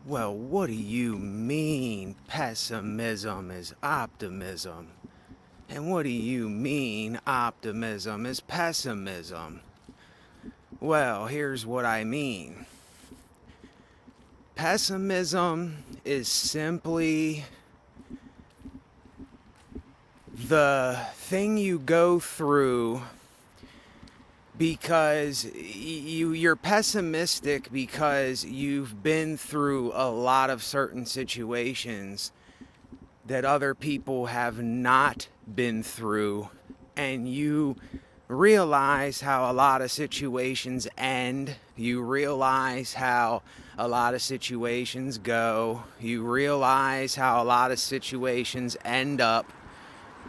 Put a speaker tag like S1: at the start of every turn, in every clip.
S1: Well, what do you mean pessimism is optimism? And what do you mean optimism is pessimism? Well, here's what I mean. Pessimism is simply the thing you go through because you're pessimistic because you've been through a lot of certain situations that other people have not been through, and you realize how a lot of situations end. You realize how a lot of situations go. You realize how a lot of situations end up.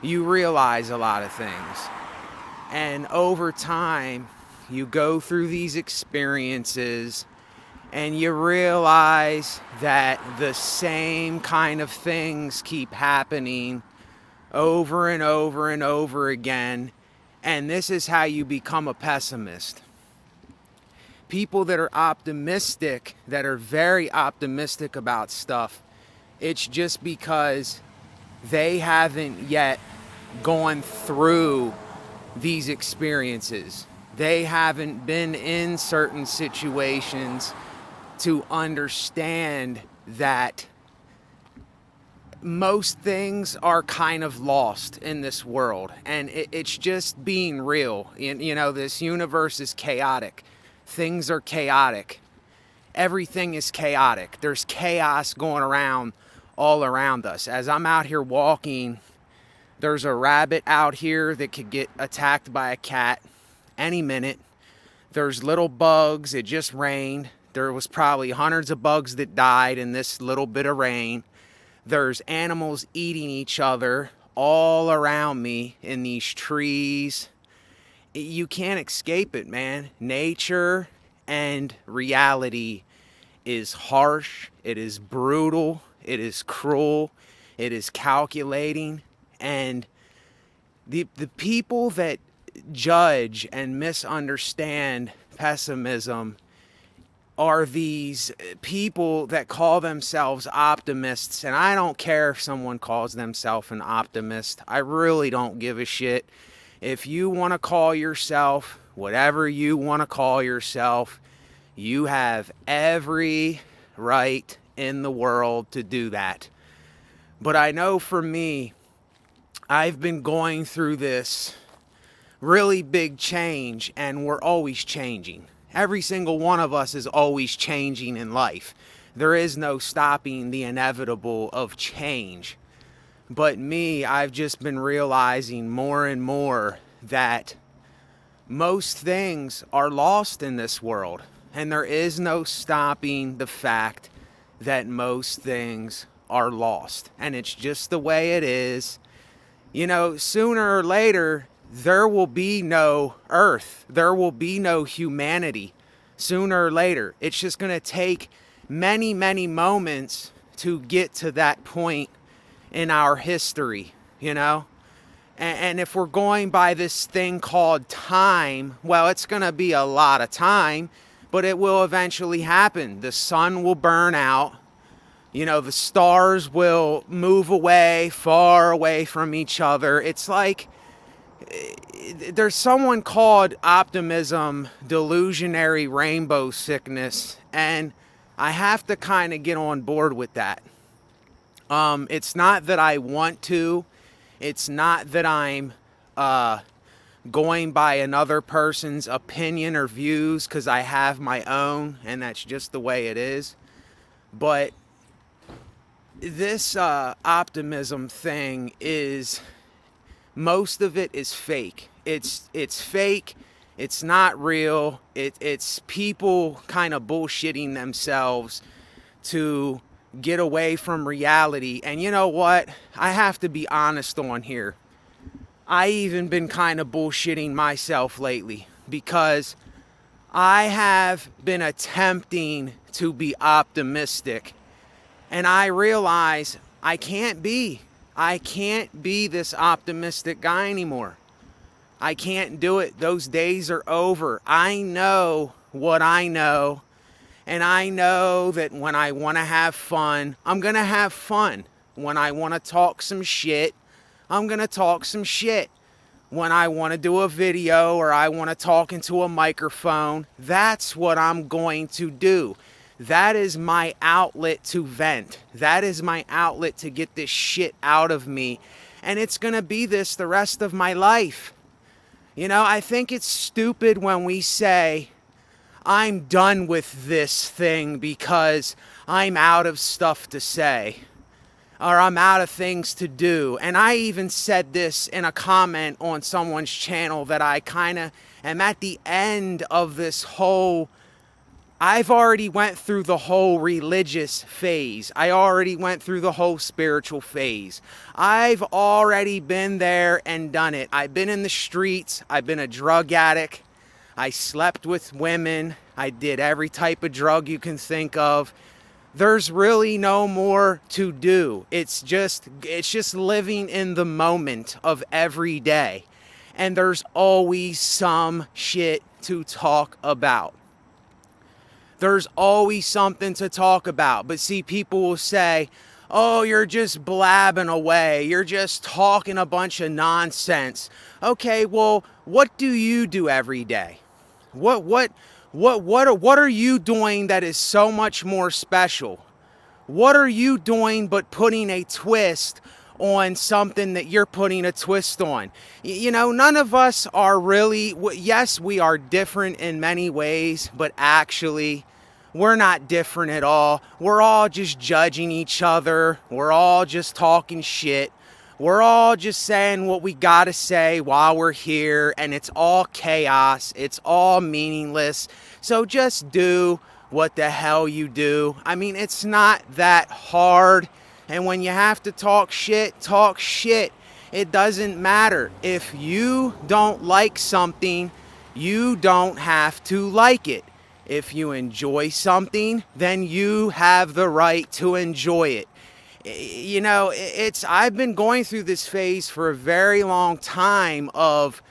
S1: You realize a lot of things. And over time, you go through these experiences and you realize that the same kind of things keep happening over and over and over again. And this is how you become a pessimist. People that are optimistic, that are very optimistic about stuff, it's just because they haven't yet gone through these experiences. They haven't been in certain situations to understand that most things are kind of lost in this world, and it's just being real. You know, this universe is chaotic. Things are chaotic. Everything is chaotic. There's chaos going around all around us. As I'm out here walking, there's a rabbit out here that could get attacked by a cat any minute. There's little bugs. It just rained. There was probably hundreds of bugs that died in this little bit of rain. There's animals eating each other all around me in these trees. You can't escape it, man. Nature and reality is harsh. It is brutal. It is cruel. It is calculating. And the people that judge and misunderstand pessimism are these people that call themselves optimists. And I don't care if someone calls themselves an optimist. I really don't give a shit. If you want to call yourself whatever you want to call yourself, you have every right in the world to do that. But I know for me, I've been going through this really big change, and we're always changing. Every single one of us is always changing in life. There is no stopping the inevitable of change. But me, I've just been realizing more and more that most things are lost in this world, and there is no stopping the fact that most things are lost. And it's just the way it is. You know, sooner or later, there will be no earth. There will be no humanity sooner or later. It's just going to take many, many moments to get to that point in our history, you know? And if we're going by this thing called time, well, it's going to be a lot of time, but it will eventually happen. The sun will burn out. You know, the stars will move away, far away from each other. It's like there's someone called optimism, delusionary rainbow sickness, and I have to kind of get on board with that. It's not that I want to. It's not that I'm going by another person's opinion or views, because I have my own, and that's just the way it is. But this optimism thing is, most of it is fake. It's fake. It's not real. It's people kind of bullshitting themselves to get away from reality. And you know what? I have to be honest on here. I even been kind of bullshitting myself lately, because I have been attempting to be optimistic, and I realize I can't be this optimistic guy anymore. I can't do it. Those days are over. I know what I know, And I know that when I want to have fun, I'm going to have fun. When I want to talk some shit, I'm going to talk some shit. When I want to do a video or I want to talk into a microphone, that's what I'm going to do. That is my outlet to vent. That is my outlet to get this shit out of me. And it's going to be this the rest of my life. You know, I think it's stupid when we say, I'm done with this thing because I'm out of stuff to say. Or I'm out of things to do. And I even said this in a comment on someone's channel that I kind of am at the end of this whole, I've already went through the whole religious phase. I already went through the whole spiritual phase. I've already been there and done it. I've been in the streets. I've been a drug addict. I slept with women. I did every type of drug you can think of. There's really no more to do. It's just living in the moment of every day. And there's always some shit to talk about. There's always something to talk about. But see, people will say, oh, you're just blabbing away. You're just talking a bunch of nonsense. Okay, well, what do you do every day? What are you doing that is so much more special? What are you doing but putting a twist on something that you're putting a twist on? You know, none of us are really, yes, we are different in many ways, but actually, we're not different at all. We're all just judging each other. We're all just talking shit. We're all just saying what we gotta say while we're here, and it's all chaos. It's all meaningless. So just do what the hell you do. I mean, it's not that hard. And when you have to talk shit, talk shit. It doesn't matter. If you don't like something, you don't have to like it. If you enjoy something, then you have the right to enjoy it. You know, I've been going through this phase for a very long time of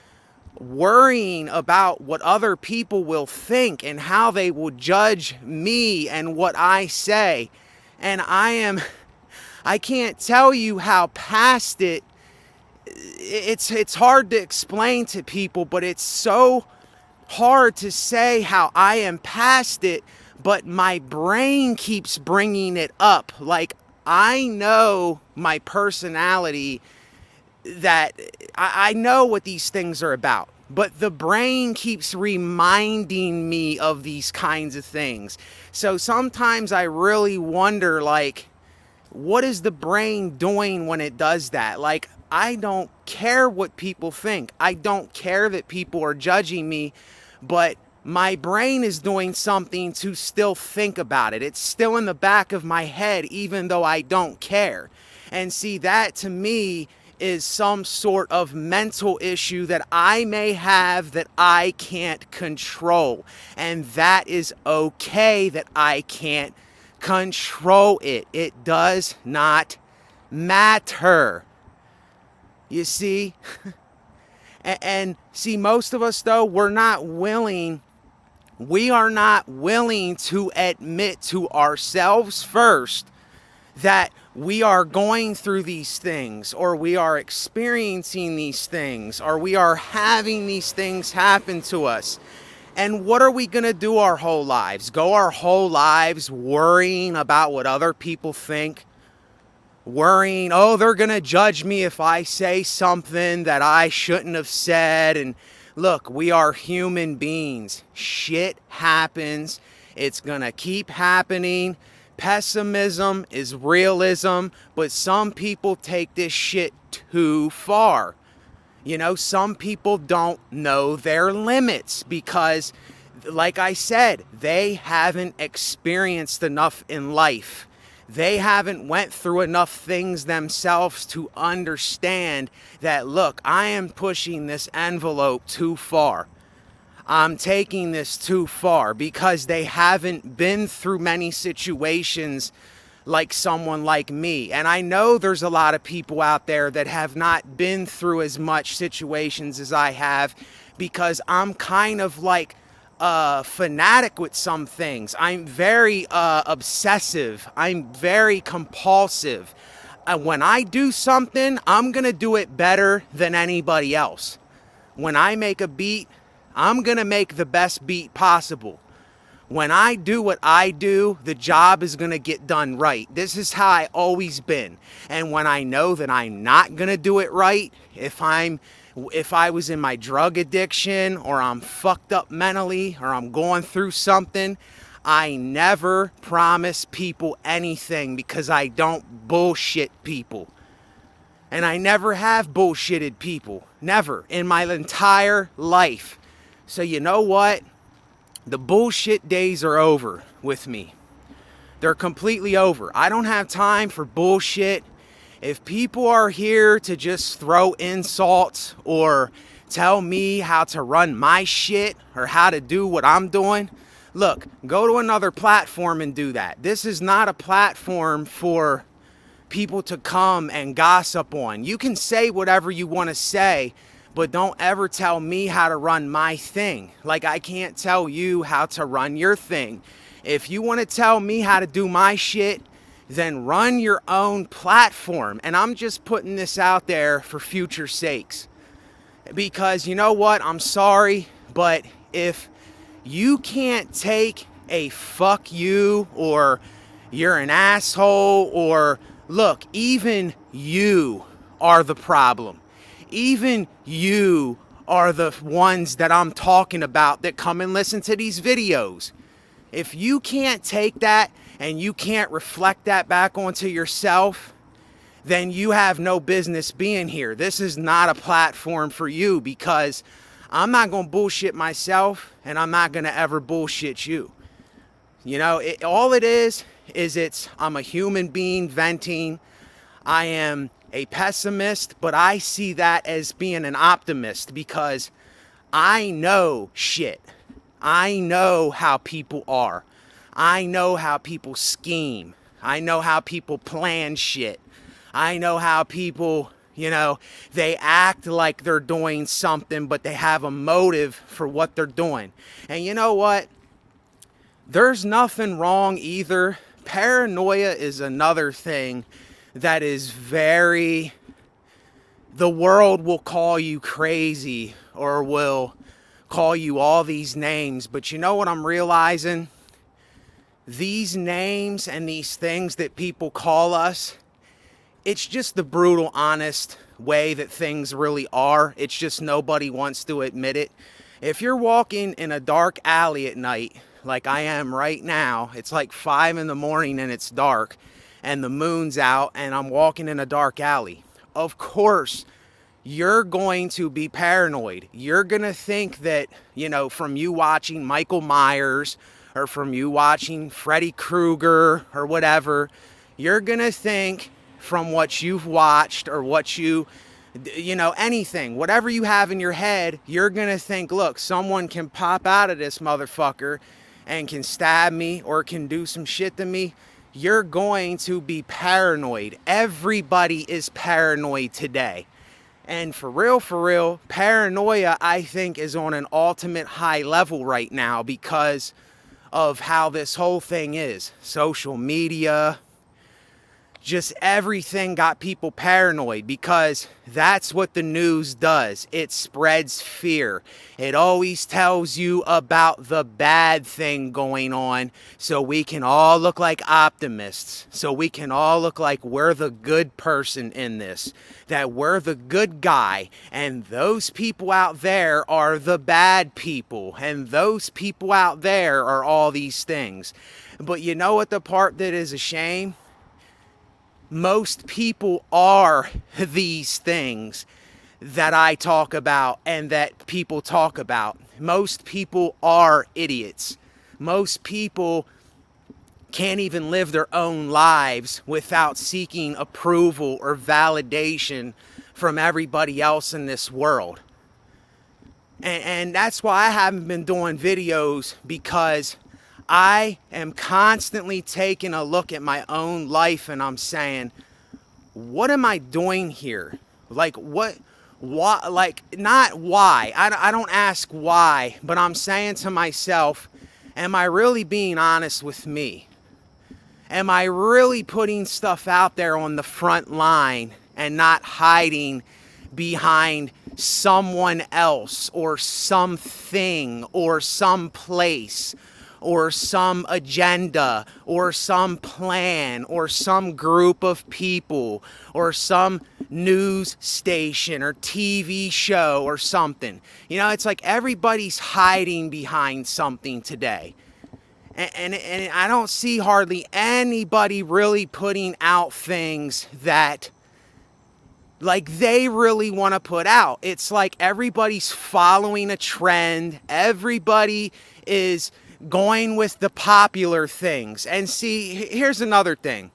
S1: worrying about what other people will think and how they will judge me and what I say. And I can't tell you how past it. It's hard to explain to people, but it's so hard to say how I am past it, but my brain keeps bringing it up. Like, I know my personality, that I know what these things are about, but the brain keeps reminding me of these kinds of things. So sometimes I really wonder, like, what is the brain doing when it does that? Like, I don't care what people think. I don't care that people are judging me, but my brain is doing something to still think about it. It's still in the back of my head, even though I don't care. And see, that to me is some sort of mental issue that I may have that I can't control. And that is okay that I can't control it. It does not matter. You see? And see, most of us, though, we are not willing to admit to ourselves first that we are going through these things, or we are experiencing these things, or we are having these things happen to us. And what are we going to do our whole lives? Go our whole lives worrying about what other people think? Worrying, oh, they're going to judge me if I say something that I shouldn't have said. And look, we are human beings. Shit happens. It's going to keep happening. Pessimism is realism, but some people take this shit too far. You know, some people don't know their limits because, like I said, they haven't experienced enough in life. They haven't went through enough things themselves to understand that, look, I am pushing this envelope too far. I'm taking this too far, because they haven't been through many situations like someone like me. And I know there's a lot of people out there that have not been through as much situations as I have, because I'm kind of like, fanatic with some things. I'm very obsessive. I'm very compulsive. When I do something, I'm going to do it better than anybody else. When I make a beat, I'm going to make the best beat possible. When I do what I do, the job is going to get done right. This is how I always been. And when I know that I'm not going to do it right, if I was in my drug addiction, or I'm fucked up mentally, or I'm going through something, I never promise people anything, because I don't bullshit people. And I never have bullshitted people. Never in my entire life. So you know what? The bullshit days are over with me. They're completely over. I don't have time for bullshit. If people are here to just throw insults or tell me how to run my shit or how to do what I'm doing, look, go to another platform and do that. This is not a platform for people to come and gossip on. You can say whatever you want to say, but don't ever tell me how to run my thing. Like, I can't tell you how to run your thing. If you want to tell me how to do my shit, then run your own platform. And I'm just putting this out there for future sakes. Because you know what? I'm sorry, but if you can't take a fuck you, or you're an asshole, or look, even you are the problem. Even you are the ones that I'm talking about that come and listen to these videos. If you can't take that and you can't reflect that back onto yourself, then you have no business being here. This is not a platform for you, because I'm not going to bullshit myself, and I'm not going to ever bullshit you. You know, all it is I'm a human being venting. I am a pessimist, but I see that as being an optimist, because I know shit. I know how people are. I know how people scheme. I know how people plan shit. I know how people, they act like they're doing something, but they have a motive for what they're doing. And you know what? There's nothing wrong either. Paranoia is another thing that is the world will call you crazy, or will call you all these names. But you know what I'm realizing? These names and these things that people call us, it's just the brutal, honest way that things really are. It's just nobody wants to admit it. If you're walking in a dark alley at night, like I am right now, it's like 5 a.m. and it's dark, and the moon's out, and I'm walking in a dark alley. Of course, you're going to be paranoid. You're going to think that, from you watching Michael Myers, or from you watching Freddy Krueger, or whatever, you're going to think from what you've watched, or what anything, whatever you have in your head, you're going to think, look, someone can pop out of this motherfucker and can stab me or can do some shit to me. You're going to be paranoid. Everybody is paranoid today. And for real, paranoia, I think, is on an ultimate high level right now, because of how this whole thing is. Social media, just everything got people paranoid, because that's what the news does. It spreads fear. It always tells you about the bad thing going on, so we can all look like optimists, so we can all look like we're the good person in this, that we're the good guy, and those people out there are the bad people, and those people out there are all these things. But you know what the part that is a shame? Most people are these things that I talk about and that people talk about. Most people are idiots. Most people can't even live their own lives without seeking approval or validation from everybody else in this world. And that's why I haven't been doing videos, because I am constantly taking a look at my own life, and I'm saying, what am I doing here? Like, what Why? Like, not why. I don't ask why, but I'm saying to myself, am I really being honest with me? Am I really putting stuff out there on the front line and not hiding behind someone else or something or some place or some agenda or some plan or some group of people or some news station or TV show or something? You know, it's like everybody's hiding behind something today. And I don't see hardly anybody really putting out things that like they really want to put out. It's like everybody's following a trend. Everybody is going with the popular things. And see, here's another thing.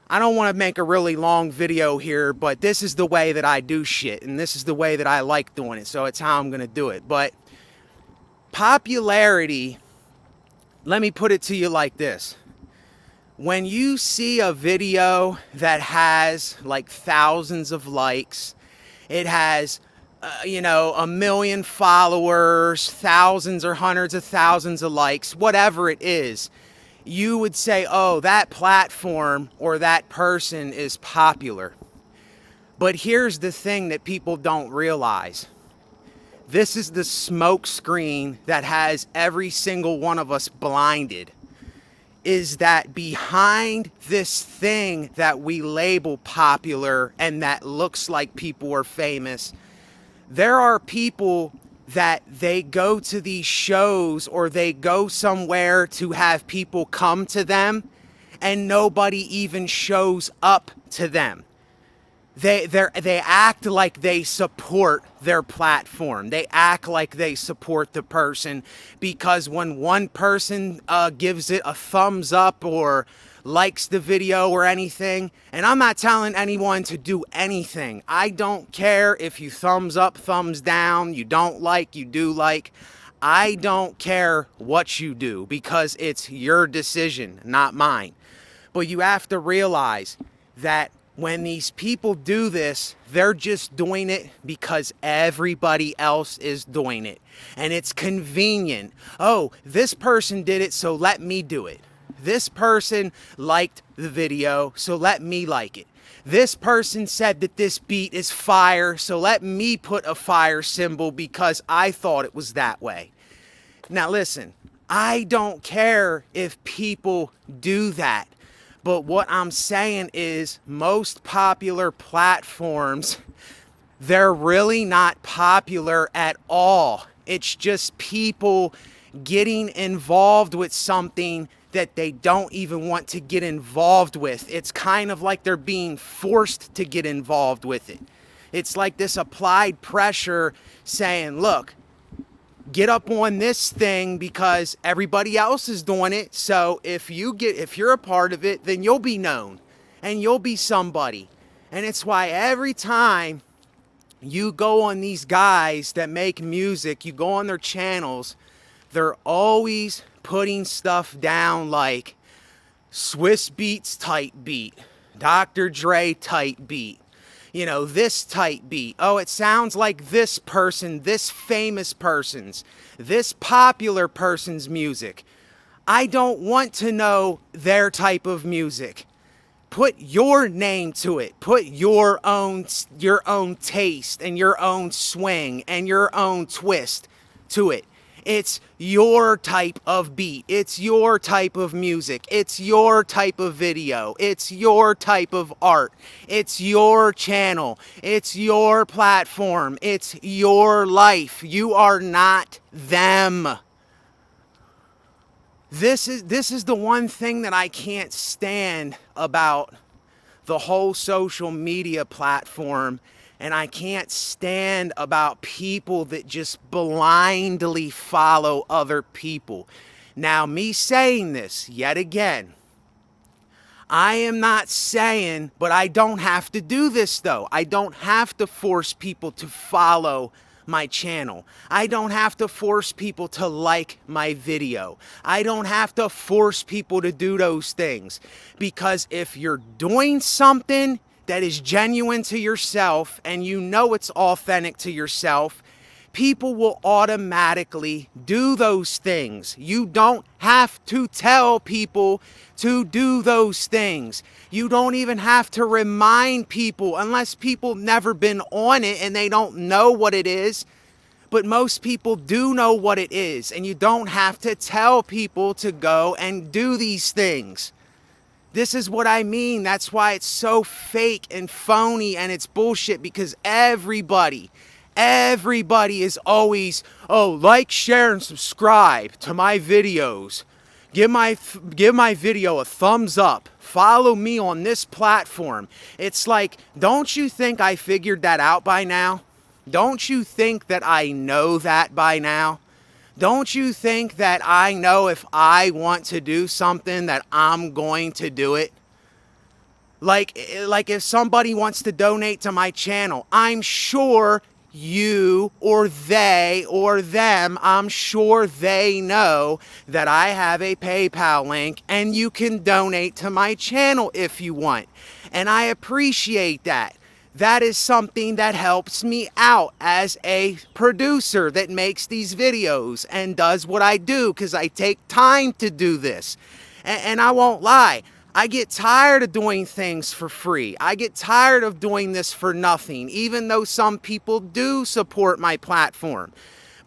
S1: I don't want to make a really long video here, but this is the way that I do shit. And this is the way that I like doing it. So it's how I'm going to do it. But popularity, let me put it to you like this. When you see a video that has like thousands of likes, it has, 1 million followers, thousands or hundreds of thousands of likes, whatever it is, you would say, oh, that platform or that person is popular. But here's the thing that people don't realize. This is the smoke screen that has every single one of us blinded. Is that behind this thing that we label popular and that looks like people are famous, there are people that they go to these shows or they go somewhere to have people come to them and nobody even shows up to them. They act like they support their platform. They act like they support the person because when one person gives it a thumbs up or likes the video or anything, and I'm not telling anyone to do anything. I don't care if you thumbs up, thumbs down, you don't like, you do like. I don't care what you do because it's your decision, not mine. But you have to realize that when these people do this, they're just doing it because everybody else is doing it. And it's convenient. Oh, this person did it, so let me do it. This person liked the video, so let me like it. This person said that this beat is fire, so let me put a fire symbol because I thought it was that way. Now listen, I don't care if people do that. But what I'm saying is most popular platforms, they're really not popular at all. It's just people getting involved with something that they don't even want to get involved with. It's kind of like they're being forced to get involved with it. It's like this applied pressure saying, look, get up on this thing because everybody else is doing it. So if you're a part of it, then you'll be known and you'll be somebody. And it's why every time you go on these guys that make music, you go on their channels, they're always putting stuff down like Swiss Beats type beat, Dr. Dre type beat. This type beat. Oh, it sounds like this person, this famous person's, this popular person's music. I don't want to know their type of music. Put your name to it. Put your own taste and your own swing and your own twist to it. It's your type of beat. It's your type of music. It's your type of video. It's your type of art. It's your channel. It's your platform. It's your life. You are not them. This is the one thing that I can't stand about the whole social media platform. And I can't stand about people that just blindly follow other people. Now, me saying this yet again, I am not saying, but I don't have to do this though. I don't have to force people to follow my channel. I don't have to force people to like my video. I don't have to force people to do those things. Because if you're doing something that is genuine to yourself and you know it's authentic to yourself, people will automatically do those things. You don't have to tell people to do those things. You don't even have to remind people unless people never been on it and they don't know what it is. But most people do know what it is, and you don't have to tell people to go and do these things. This is what I mean. That's why it's so fake and phony and it's bullshit, because everybody is always, oh, like, share, and subscribe to my videos. Give my video a thumbs up. Follow me on this platform. It's like, don't you think I figured that out by now? Don't you think that I know that by now? Don't you think that I know if I want to do something that I'm going to do it? Like if somebody wants to donate to my channel, I'm sure you or they or them, I'm sure they know that I have a PayPal link and you can donate to my channel if you want. And I appreciate that. That is something that helps me out as a producer that makes these videos and does what I do, because I take time to do this. And I won't lie, I get tired of doing things for free. I get tired of doing this for nothing, even though some people do support my platform.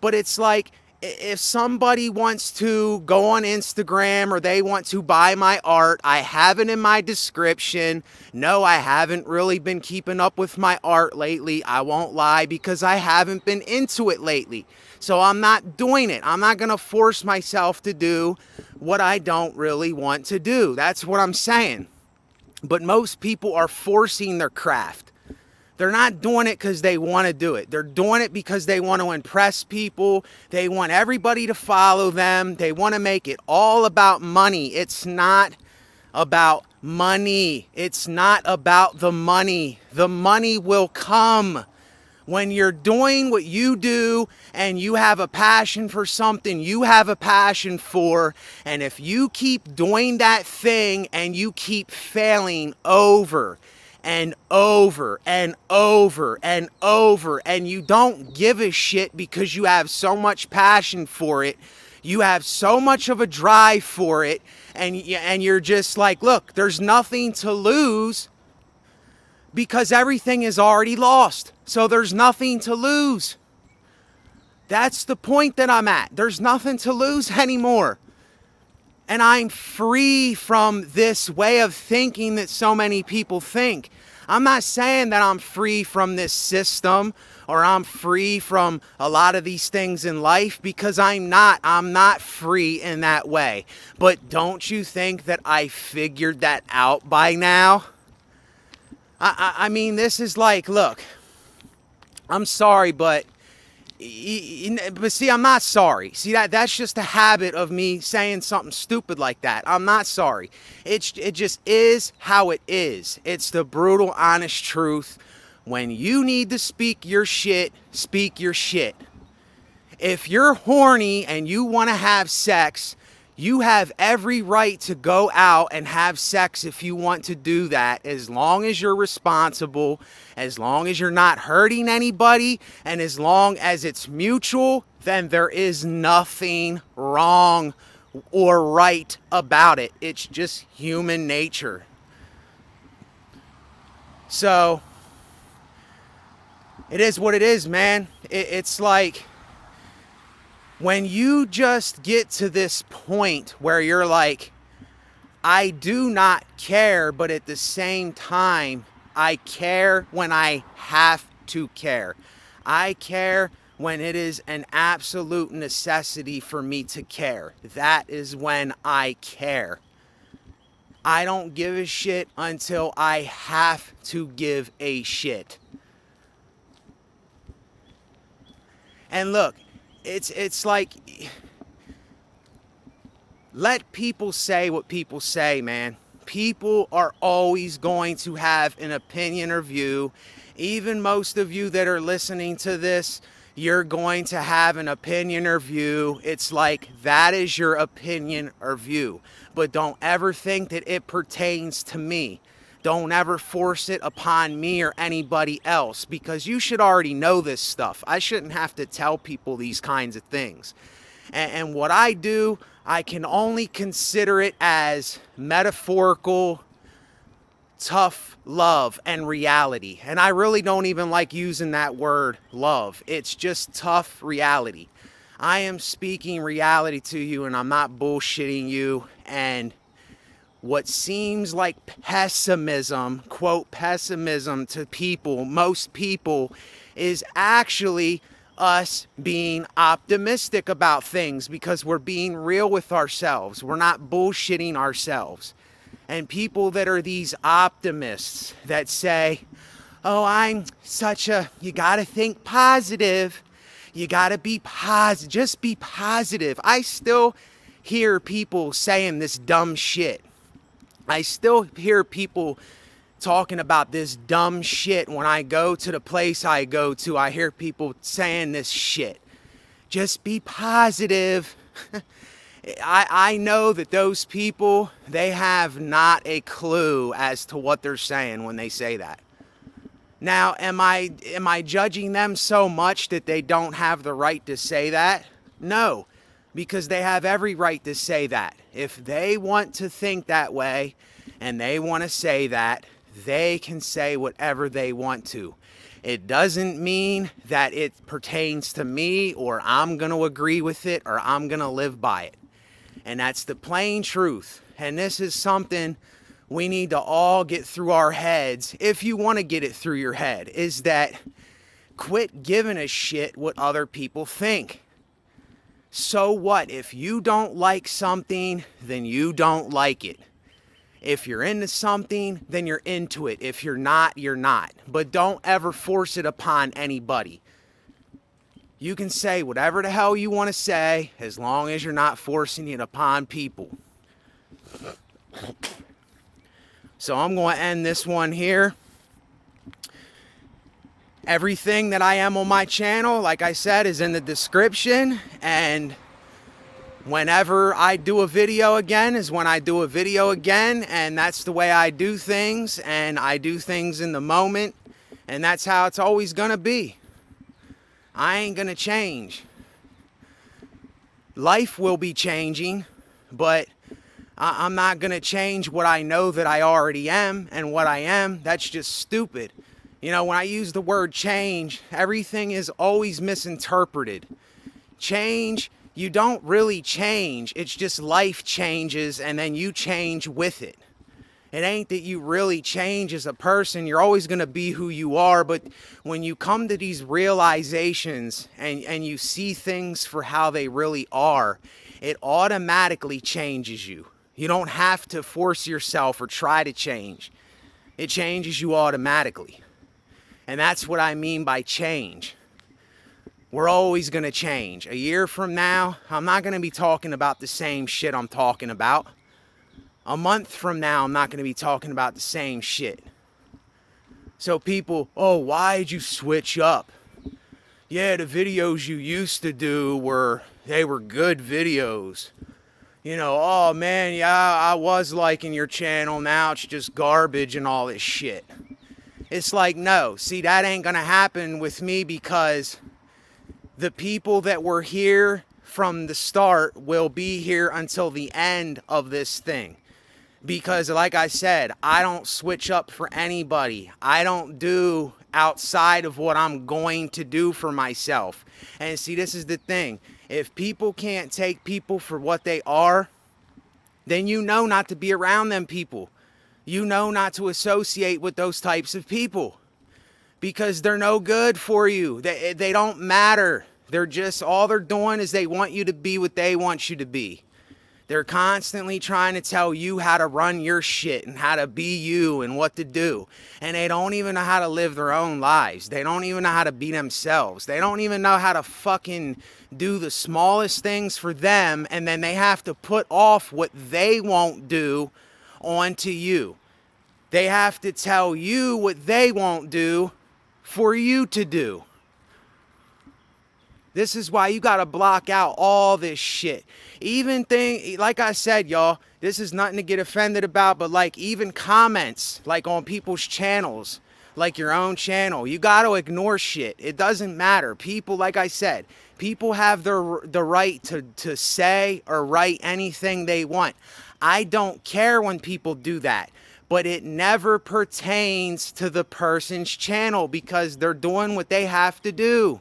S1: But it's like, if somebody wants to go on Instagram or they want to buy my art, I have it in my description. No, I haven't really been keeping up with my art lately. I won't lie, because I haven't been into it lately. So I'm not doing it. I'm not going to force myself to do what I don't really want to do. That's what I'm saying. But most people are forcing their craft. They're not doing it because they want to do it. They're doing it because they want to impress people. They want everybody to follow them. They want to make it all about money. It's not about money. It's not about the money. The money will come. When you're doing what you do and you have a passion for something you have a passion for, and if you keep doing that thing and you keep failing over and over and over and over, and you don't give a shit because you have so much passion for it, you have so much of a drive for it, and you're just like, look, there's nothing to lose because everything is already lost. So there's nothing to lose. That's the point that I'm at. There's nothing to lose anymore. And I'm free from this way of thinking that so many people think. I'm not saying that I'm free from this system or I'm free from a lot of these things in life, because I'm not. I'm not free in that way. But don't you think that I figured that out by now? I mean, this is like, look, I'm sorry, but see, I'm not sorry. See, that's just a habit of me saying something stupid like that. I'm not sorry. It just is how it is. It's the brutal, honest truth. When you need to speak your shit, speak your shit. If you're horny and you want to have sex, you have every right to go out and have sex if you want to do that, as long as you're responsible, as long as you're not hurting anybody, and as long as it's mutual, then there is nothing wrong or right about it. It's just human nature. So, it is what it is, man. It's like, when you just get to this point where you're like, I do not care, but at the same time, I care when I have to care. I care when it is an absolute necessity for me to care. That is when I care. I don't give a shit until I have to give a shit. And look, it's like, let people say what people say, man. People are always going to have an opinion or view. Even most of you that are listening to this, you're going to have an opinion or view. It's like, that is your opinion or view. But don't ever think that it pertains to me. Don't ever force it upon me or anybody else, because you should already know this stuff. I shouldn't have to tell people these kinds of things. And what I do, I can only consider it as metaphorical, tough love and reality. And I really don't even like using that word love. It's just tough reality. I am speaking reality to you, and I'm not bullshitting you. And what seems like pessimism, quote, pessimism to people, most people, is actually us being optimistic about things, because we're being real with ourselves. We're not bullshitting ourselves. And people that are these optimists that say, oh, you gotta think positive. You gotta be positive. Just be positive. I still hear people saying this dumb shit. I still hear people talking about this dumb shit. When I go to the place I go to, I hear people saying this shit. Just be positive. I know that those people, they have not a clue as to what they're saying when they say that. Now, am I judging them so much that they don't have the right to say that? No, because they have every right to say that. If they want to think that way and they want to say that, they can say whatever they want to. It doesn't mean that it pertains to me, or I'm going to agree with it, or I'm going to live by it. And that's the plain truth. And this is something we need to all get through our heads, if you want to get it through your head, is that quit giving a shit what other people think. So what? If you don't like something, then you don't like it. If you're into something, then you're into it. If you're not, you're not. But don't ever force it upon anybody. You can say whatever the hell you want to say, as long as you're not forcing it upon people. So I'm going to end this one here. Everything that I am on my channel, like I said, is in the description. And whenever I do a video again is when I do a video again. And that's the way I do things. And I do things in the moment. And that's how it's always going to be. I ain't going to change. Life will be changing, but I'm not going to change what I know that I already am, and what I am, that's just stupid. You know, when I use the word change, everything is always misinterpreted. Change, you don't really change. It's just life changes, and then you change with it. It ain't that you really change as a person. You're always going to be who you are. But when you come to these realizations and you see things for how they really are, it automatically changes you. You don't have to force yourself or try to change. It changes you automatically. And that's what I mean by change. We're always going to change. A year from now, I'm not going to be talking about the same shit I'm talking about. A month from now, I'm not going to be talking about the same shit. So people, oh, why'd you switch up? Yeah, the videos you used to do they were good videos. You know, oh man, yeah, I was liking your channel, now it's just garbage and all this shit. It's like, no, see, that ain't going to happen with me, because the people that were here from the start will be here until the end of this thing. Because like I said, I don't switch up for anybody. I don't do outside of what I'm going to do for myself. And see, this is the thing. If people can't take people for what they are, then you know not to be around them people. You know not to associate with those types of people. Because they're no good for you. They don't matter. They're just, all they're doing is they want you to be what they want you to be. They're constantly trying to tell you how to run your shit and how to be you and what to do. And they don't even know how to live their own lives. They don't even know how to be themselves. They don't even know how to fucking do the smallest things for them. And then they have to put off what they won't do onto you. They have to tell you what they won't do for you to do. This is why you gotta block out all this shit. Even like I said, y'all, this is nothing to get offended about, but like even comments, like on people's channels, like your own channel, you gotta ignore shit. It doesn't matter. People, like I said, people have the right to say or write anything they want. I don't care when people do that. But it never pertains to the person's channel because they're doing what they have to do.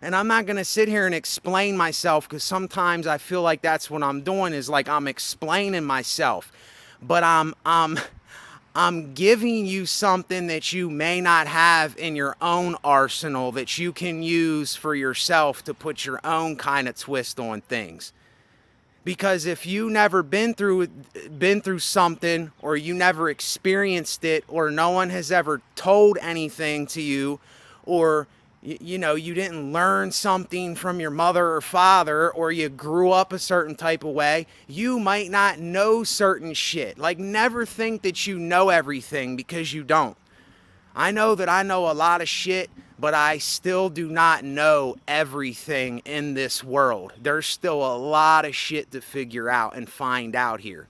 S1: And I'm not going to sit here and explain myself, because sometimes I feel like that's what I'm doing, is like I'm explaining myself. But I'm giving you something that you may not have in your own arsenal that you can use for yourself to put your own kind of twist on things. Because if you never been through something, or you never experienced it, or no one has ever told anything to you, or you know, you didn't learn something from your mother or father, or you grew up a certain type of way, you might not know certain shit. Like, never think that you know everything, because you don't. I know that I know a lot of shit, but I still do not know everything in this world. There's still a lot of shit to figure out and find out here.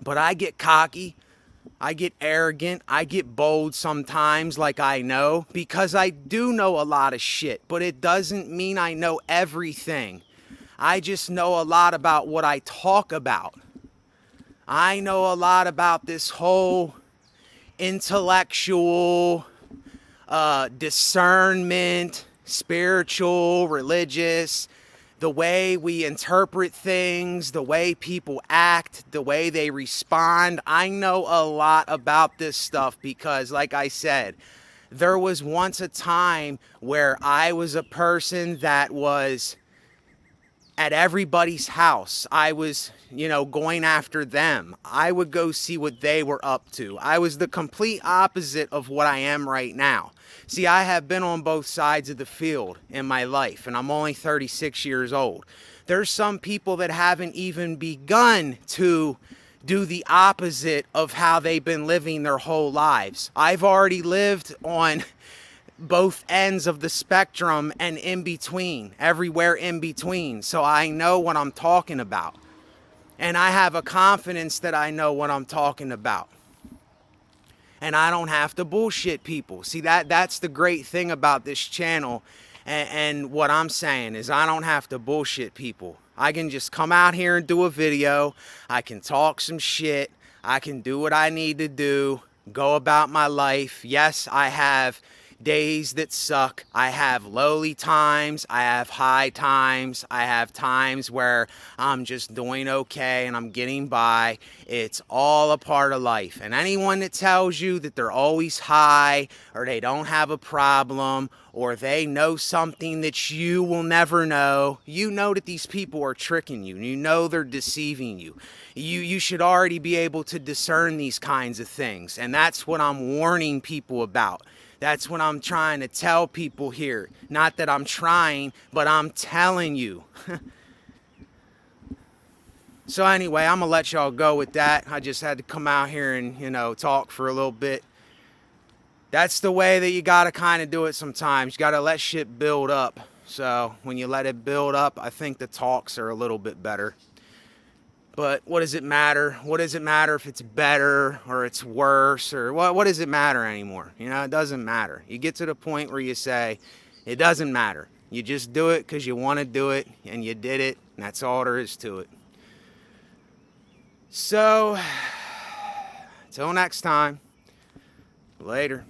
S1: But I get cocky, I get arrogant, I get bold sometimes, like I know, because I do know a lot of shit, but it doesn't mean I know everything. I just know a lot about what I talk about. I know a lot about this whole intellectual, discernment, spiritual, religious, the way we interpret things, the way people act, the way they respond. I know a lot about this stuff because, like I said, there was once a time where I was a person that was at everybody's house. I was, going after them. I would go see what they were up to. I was the complete opposite of what I am right now. See, I have been on both sides of the field in my life, and I'm only 36 years old. There's some people that haven't even begun to do the opposite of how they've been living their whole lives. I've already lived on both ends of the spectrum and in between, everywhere in between. So I know what I'm talking about. And I have a confidence that I know what I'm talking about. And I don't have to bullshit people. See, that's the great thing about this channel. And what I'm saying is I don't have to bullshit people. I can just come out here and do a video. I can talk some shit. I can do what I need to do. Go about my life. Yes, I have days that suck. I have lowly times. I have high times. I have times where I'm just doing okay and I'm getting by. It's all a part of life. And anyone that tells you that they're always high, or they don't have a problem, or they know something that you will never know, you know that these people are tricking you. You know they're deceiving you. You should already be able to discern these kinds of things. And that's what I'm warning people about. That's what I'm trying to tell people here. Not that I'm trying, but I'm telling you. So anyway, I'm going to let y'all go with that. I just had to come out here and, talk for a little bit. That's the way that you got to kind of do it sometimes. You got to let shit build up. So when you let it build up, I think the talks are a little bit better. But what does it matter? What does it matter if it's better or it's worse, or what does it matter anymore? It doesn't matter. You get to the point where you say, it doesn't matter. You just do it because you want to do it, and you did it, and that's all there is to it. So, till next time, later.